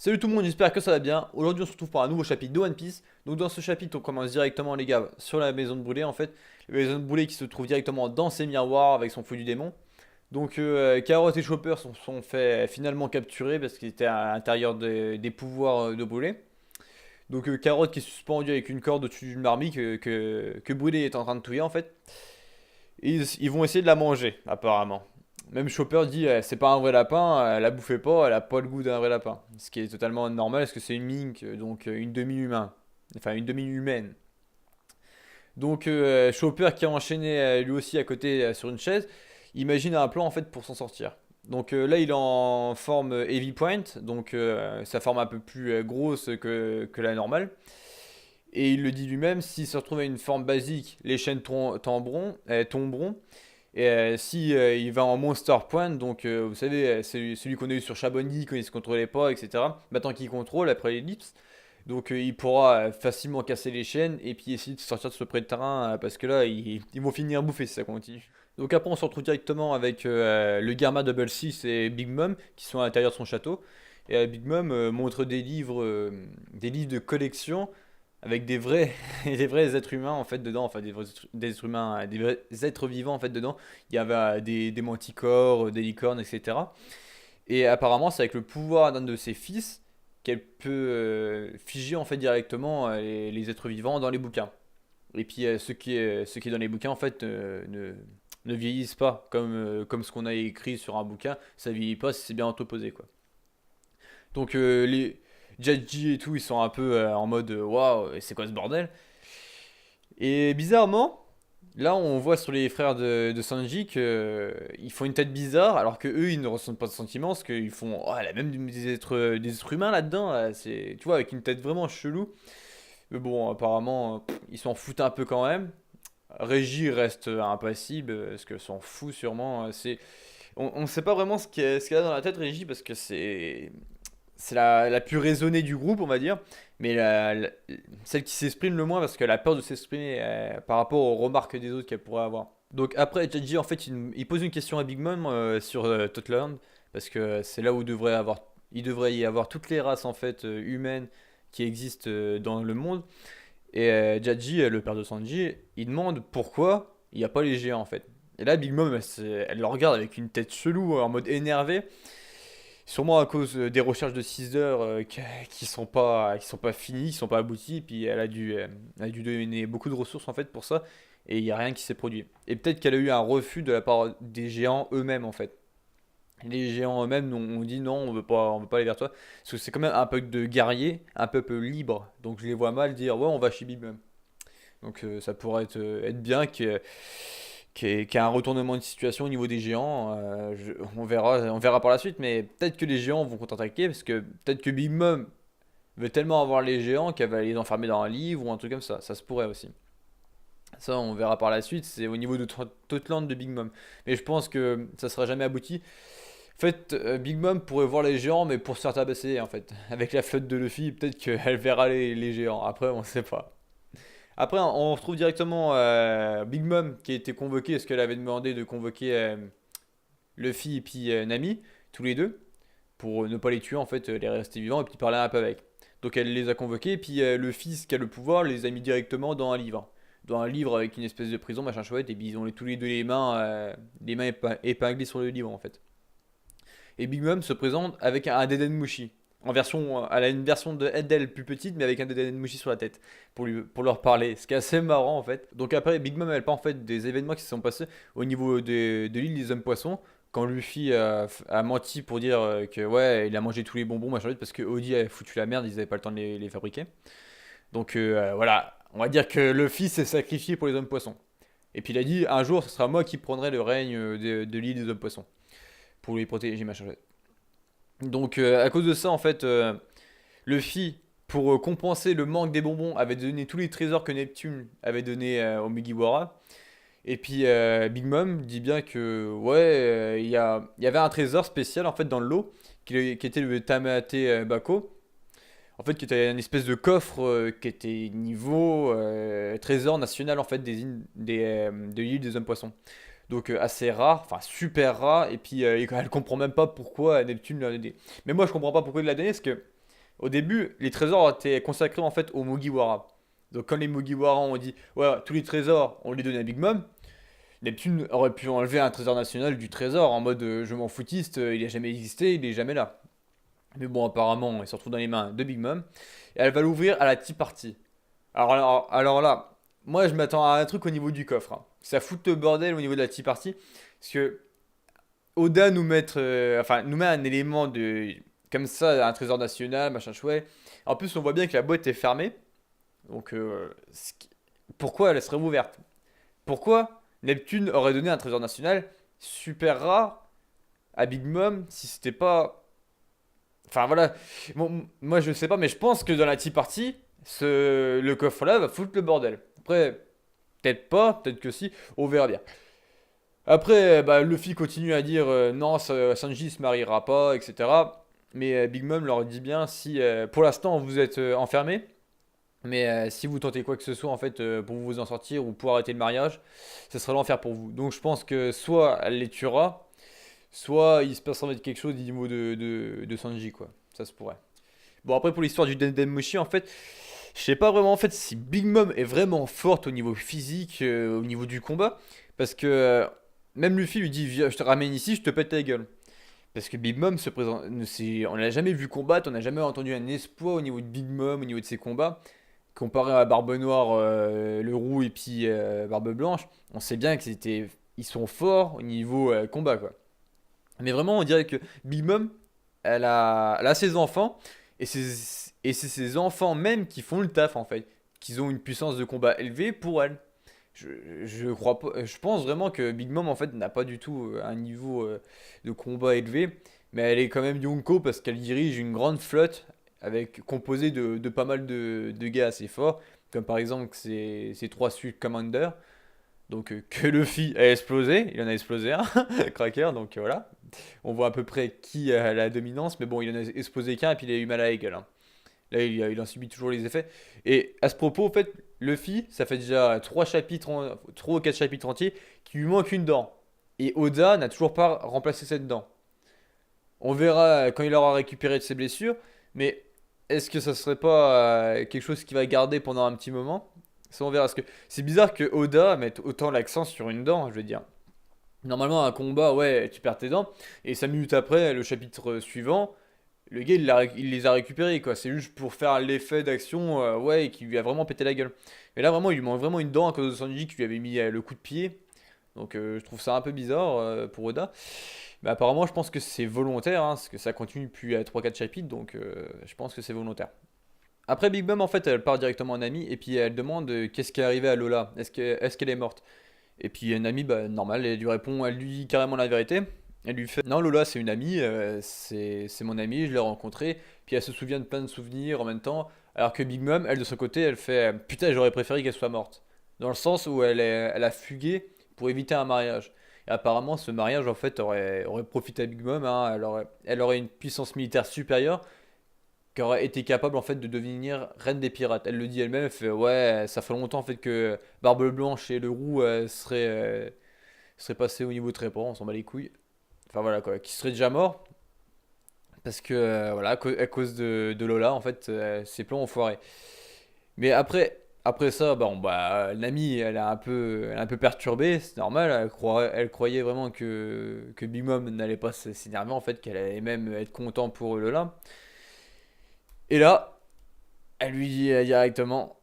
Salut tout le monde, j'espère que ça va bien. Aujourd'hui, on se retrouve pour un nouveau chapitre de One Piece. Donc, dans ce chapitre, on commence directement, les gars, sur la maison de Brûlé en fait. La maison de Brûlé qui se trouve directement dans ses miroirs avec son feu du démon. Donc, Carrot et Chopper sont fait finalement capturer parce qu'ils étaient à l'intérieur des pouvoirs de Brûlé. Donc, Carrot qui est suspendu avec une corde au-dessus d'une marmite que Brûlé est en train de touiller en fait. Et ils vont essayer de la manger, apparemment. Même Chopper dit c'est pas un vrai lapin, elle la bouffait pas, elle a pas le goût d'un vrai lapin. Ce qui est totalement normal parce que c'est une mink, donc une demi-humain. Enfin, une demi-humaine. Donc Chopper qui a enchaîné lui aussi à côté sur une chaise, imagine un plan en fait pour s'en sortir. Donc là il est en forme Heavy Point, donc sa forme un peu plus grosse que la normale. Et il le dit lui-même, s'il se retrouve à une forme basique, les chaînes tomberont. Et si il va en Monster Point, donc vous savez, c'est celui qu'on a eu sur Chabonnie quand il se contrôlait pas, etc. Maintenant qu'il contrôle après l'ellipse, donc il pourra facilement casser les chaînes et puis essayer de sortir de ce près de terrain parce que là ils vont finir bouffés si ça continue. Donc après on se retrouve directement avec le Garma Double Six et Big Mom qui sont à l'intérieur de son château. Et Big Mom montre des livres de collection avec des vrais, des vrais êtres humains en fait dedans, enfin des êtres humains, des vrais êtres vivants en fait dedans. Il y avait des manticores, des licornes, etc. Et apparemment, c'est avec le pouvoir d'un de ses fils qu'elle peut figer en fait directement les êtres vivants dans les bouquins. Et puis ce qui est dans les bouquins en fait ne vieillissent pas comme ce qu'on a écrit sur un bouquin, ça vieillit pas si c'est bien entreposé quoi. Donc les Judgy et tout, ils sont un peu en mode waouh, c'est quoi ce bordel? Et bizarrement, là on voit sur les frères de Sanji que ils font une tête bizarre alors que eux ils ne ressentent pas de sentiments parce qu'ils font oh, elle a même des êtres humains là-dedans, là, c'est tu vois avec une tête vraiment chelou. Mais bon, apparemment ils s'en foutent un peu quand même. Régie reste impassible parce que s'en fout sûrement, c'est on sait pas vraiment ce qu'elle a dans la tête Régie parce que c'est la plus raisonnée du groupe, on va dire, mais celle qui s'exprime le moins parce qu'elle a peur de s'exprimer par rapport aux remarques des autres qu'elle pourrait avoir. Donc après, Janji, en fait, il pose une question à Big Mom sur Totland, parce que c'est là où il devrait y avoir toutes les races en fait humaines qui existent dans le monde. Et Jaji, le père de Sanji, il demande pourquoi il n'y a pas les géants en fait. Et là, Big Mom, elle le regarde avec une tête chelou, en mode énervé. Sûrement à cause des recherches de 6 heures qui sont pas finies, qui sont pas abouties, puis elle a dû donner beaucoup de ressources en fait pour ça, et il n'y a rien qui s'est produit. Et peut-être qu'elle a eu un refus de la part des géants eux-mêmes en fait. Les géants eux-mêmes ont dit non, on veut pas aller vers toi, parce que c'est quand même un peuple de guerriers, un peuple libre, donc je les vois mal dire ouais on va chez Big Mom. Donc ça pourrait être bien qu'il y ait un retournement de situation au niveau des géants. On verra par la suite, mais peut-être que les géants vont contre-attaquer parce que peut-être que Big Mom veut tellement avoir les géants qu'elle va les enfermer dans un livre ou un truc comme ça. Ça se pourrait aussi. Ça, on verra par la suite. C'est au niveau de Totland de Big Mom. Mais je pense que ça sera jamais abouti. En fait, Big Mom pourrait voir les géants, mais pour se faire tabasser, en fait. Avec la flotte de Luffy, peut-être qu'elle verra les géants. Après, on sait pas. Après, on retrouve directement Big Mom qui a été convoquée parce qu'elle avait demandé de convoquer Luffy et puis Nami, tous les deux, pour ne pas les tuer en fait, les rester vivants et puis parler un peu avec. Donc elle les a convoqués et puis le fils qui a le pouvoir les a mis directement dans un livre. Dans un livre avec une espèce de prison, machin chouette, et puis ils ont tous les deux les mains épinglées sur le livre en fait. Et Big Mom se présente avec un Dedenmushi. Elle a une version de d'elle plus petite, mais avec un Dedenmushi sur la tête, pour leur parler. Ce qui est assez marrant en fait. Donc après, Big Mom, elle parle en fait des événements qui se sont passés au niveau de l'île des hommes poissons. Quand Luffy a menti pour dire que ouais, il a mangé tous les bonbons, machin, parce que Audi a foutu la merde, ils avaient pas le temps de les fabriquer. Donc voilà, on va dire que Luffy s'est sacrifié pour les hommes poissons. Et puis il a dit un jour, ce sera moi qui prendrai le règne de l'île des hommes poissons pour les protéger, machin. Donc à cause de ça, en fait, Luffy, pour compenser le manque des bonbons, avait donné tous les trésors que Neptune avait donné au Mugiwara. Et puis Big Mom dit bien que ouais, il y avait un trésor spécial en fait dans le lot qui était le Tamate Bako. En fait, qui était une espèce de coffre qui était niveau trésor national en fait de l'île des hommes poissons. Donc assez rare, enfin super rare, et puis elle comprend même pas pourquoi Neptune l'a donné. Mais moi je comprends pas pourquoi il l'a donné, parce que Au début, les trésors étaient consacrés en fait aux Mugiwara. Donc quand les Mugiwara ont dit, ouais, tous les trésors, on les donnait à Big Mom, Neptune aurait pu enlever un trésor national du trésor en mode je m'en foutiste, il a jamais existé, il est jamais là. Mais bon, apparemment, il se retrouve dans les mains de Big Mom. Et elle va l'ouvrir à la Tea Party. Alors là, moi je m'attends à un truc au niveau du coffre, hein. Ça fout le bordel au niveau de la Tea Party. Parce que Oda nous met un élément de. Comme ça, un trésor national, machin chouette. En plus, on voit bien que la boîte est fermée. Donc, pourquoi elle serait ouverte? Pourquoi Neptune aurait donné un trésor national super rare à Big Mom si c'était pas. Enfin voilà, bon, moi je sais pas, mais je pense que dans la Tea Party, le coffre-là va foutre le bordel. Après, peut-être pas, peut-être que si, on verra bien. Après, bah, Luffy continue à dire non, Sanji se mariera pas, etc. Mais Big Mom leur dit bien si pour l'instant vous êtes enfermés, mais si vous tentez quoi que ce soit en fait pour vous en sortir ou pour arrêter le mariage, ce sera l'enfer pour vous. Donc je pense que soit elle les tuera, soit il se passera quelque chose au niveau de Sanji quoi. Ça se pourrait. Bon après pour l'histoire du Dendemushi en fait, je sais pas vraiment en fait si Big Mom est vraiment forte au niveau physique, au niveau du combat, parce que même Luffy lui dit viens, je te ramène ici, je te pète ta gueule. Parce que Big Mom se présente, on l'a jamais vu combattre, on n'a jamais entendu un espoir au niveau de Big Mom, au niveau de ses combats. Comparé à Barbe Noire, le Roux et puis Barbe Blanche, on sait bien ils sont forts au niveau combat quoi. Mais vraiment, on dirait que Big Mom, elle a ses enfants, et c'est ses enfants même qui font le taf en fait, qu'ils ont une puissance de combat élevée pour elle. Je, je crois pas, je pense vraiment que Big Mom en fait n'a pas du tout un niveau de combat élevé, mais elle est quand même Yonko parce qu'elle dirige une grande flotte composée de pas mal de gars assez forts, comme par exemple ses trois Sud Commanders. Donc que Luffy a explosé, il en a explosé un, Cracker, donc voilà. On voit à peu près qui a la dominance, mais bon, il en a explosé qu'un et puis il a eu mal à la gueule, hein. Là, il en subit toujours les effets. Et à ce propos, en fait, Luffy, ça fait déjà 3 ou 4 chapitres entiers, qui lui manque une dent. Et Oda n'a toujours pas remplacé cette dent. On verra quand il aura récupéré de ses blessures, mais est-ce que ça serait pas quelque chose qu'il va garder pendant un petit moment? Ça, on verra. Parce que c'est bizarre que Oda mette autant l'accent sur une dent, je veux dire. Normalement, un combat, ouais, tu perds tes dents, et 5 minutes après, le chapitre suivant, le gars, il les a récupérés, quoi. C'est juste pour faire l'effet d'action, ouais, et qui lui a vraiment pété la gueule. Mais là, vraiment, il lui manque vraiment une dent à cause de Sanji qui lui avait mis le coup de pied. Donc, je trouve ça un peu bizarre pour Oda. Mais apparemment, je pense que c'est volontaire, hein, parce que ça continue depuis 3-4 chapitres, donc je pense que c'est volontaire. Après Big Mom, en fait, elle part directement en Nami, et puis elle demande qu'est-ce qui est arrivé à Lola. Est-ce qu'elle est morte? Et puis Nami, bah, normal, elle lui répond, elle lui dit carrément la vérité. Elle lui fait, non, Lola, c'est une amie, c'est mon amie, je l'ai rencontrée. Puis elle se souvient de plein de souvenirs en même temps. Alors que Big Mom, elle de son côté, elle fait, putain, j'aurais préféré qu'elle soit morte. Dans le sens où elle a fugué pour éviter un mariage. Et apparemment, ce mariage, en fait, aurait profité à Big Mom, hein. Elle aurait une puissance militaire supérieure qui aurait été capable, en fait, de devenir reine des pirates. Elle le dit elle-même, elle fait, ouais, ça fait longtemps, en fait, que Barbe Blanche et le Roux seraient passés au niveau très on s'en bat les couilles. Enfin voilà quoi, qui serait déjà mort parce que voilà, à cause de Lola en fait, ses plans ont foiré. Mais après ça, bon bah Nami, elle est un peu perturbée, c'est normal. Elle croyait vraiment que Big Mom n'allait pas s'énerver en fait, qu'elle allait même être content pour Lola. Et là, elle lui dit directement,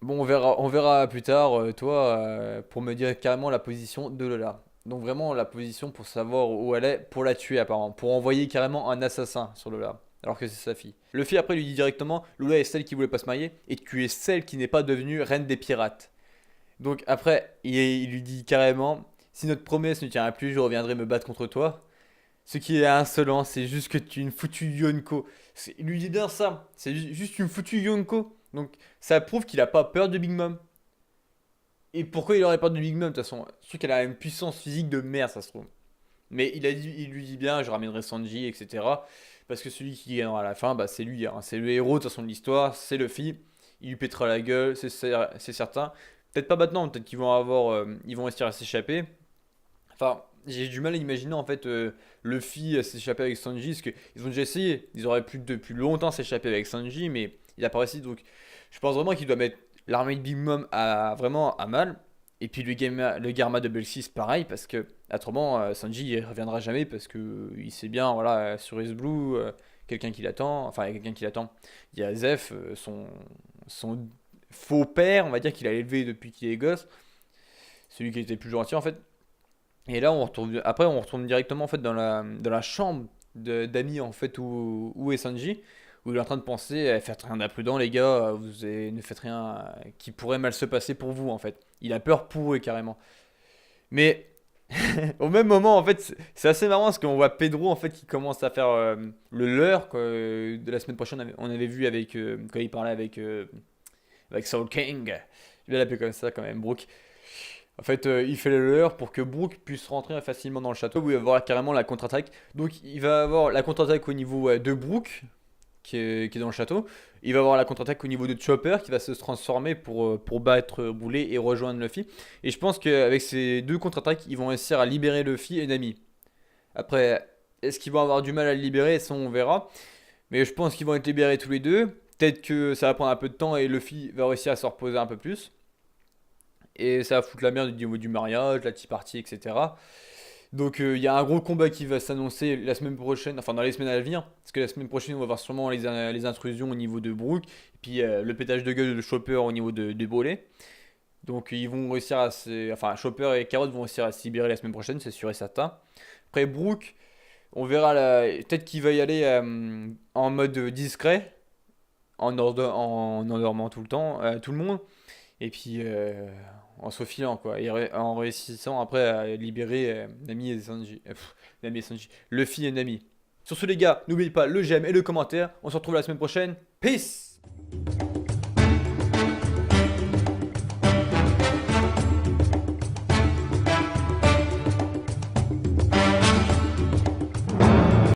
bon on verra plus tard, toi, pour me dire carrément la position de Lola. Donc vraiment la position pour savoir où elle est, pour la tuer apparemment, pour envoyer carrément un assassin sur Lola, alors que c'est sa fille. Luffy après lui dit directement, Lola est celle qui voulait pas se marier, et tu es celle qui n'est pas devenue reine des pirates. Donc après, il lui dit carrément, si notre promesse ne tiendra plus, je reviendrai me battre contre toi. Ce qui est insolent, c'est juste que tu es une foutue Yonko. Il lui dit bien ça, c'est juste une foutue Yonko. Donc ça prouve qu'il a pas peur de Big Mom. Et pourquoi il aurait peur de Big Mom de toute façon? Je suis qu'elle a une puissance physique de merde, ça se trouve. Mais il lui dit bien, je ramènerai Sanji, etc. Parce que celui qui gagnera à la fin, bah, c'est lui, hein. C'est le héros de toute façon de l'histoire, c'est Luffy. Il lui pètera la gueule, c'est certain. Peut-être pas maintenant, peut-être qu'ils vont réussir à s'échapper. Enfin, j'ai du mal à imaginer en fait Luffy s'échapper avec Sanji, parce qu'ils ont déjà essayé. Ils auraient pu depuis longtemps s'échapper avec Sanji, mais il apparaît ici. Donc, je pense vraiment qu'il doit mettre l'armée de Big Mom vraiment à mal. Et puis le Garma de Bell 6, pareil, parce que autrement, Sanji il reviendra jamais, parce que il sait bien, voilà, sur Ace Blue, quelqu'un qui l'attend. Enfin, il y a quelqu'un qui l'attend. Il y a Zeph, son faux père, on va dire qu'il a élevé depuis qu'il est gosse. Celui qui était plus gentil en fait. Et là, on retourne directement en fait dans la chambre d'Ami en fait où est Sanji, où il est en train de penser, faites rien d'imprudent les gars, ne faites rien qui pourrait mal se passer pour vous en fait. Il a peur pour eux carrément. Mais au même moment en fait, c'est assez marrant parce qu'on voit Pedro en fait qui commence à faire le leurre quoi, de la semaine prochaine. On avait vu avec quand il parlait avec Soul King. Je vais l'appeler comme ça quand même, Brooke. En fait, il fait le leur pour que Brook puisse rentrer facilement dans le château où il va avoir carrément la contre-attaque. Donc, il va avoir la contre-attaque au niveau de Brook, qui est dans le château. Il va avoir la contre-attaque au niveau de Chopper, qui va se transformer pour battre Brûlé et rejoindre Luffy. Et je pense qu'avec ces deux contre-attaques, ils vont réussir à libérer Luffy et Nami. Après, est-ce qu'ils vont avoir du mal à le libérer? Ça, on verra. Mais je pense qu'ils vont être libérés tous les deux. Peut-être que ça va prendre un peu de temps et Luffy va réussir à se reposer un peu plus. Et ça va foutre la merde au niveau du mariage, la tea party, etc. Donc il y a un gros combat qui va s'annoncer la semaine prochaine, enfin dans les semaines à venir. Parce que la semaine prochaine, on va voir sûrement les intrusions au niveau de Brook. Et puis le pétage de gueule de Chopper au niveau de Broly. Donc ils vont réussir Enfin, Chopper et Carrot vont réussir à se libérer la semaine prochaine, c'est sûr et certain. Après Brook, on verra peut-être qu'il va y aller en mode discret, en endormant tout le temps, tout le monde. Et puis en se faufilant quoi. En réussissant après à libérer Nami et Sanji. Nami et Sanji. Luffy et Nami. Sur ce les gars, n'oubliez pas le j'aime et le commentaire. On se retrouve la semaine prochaine. Peace!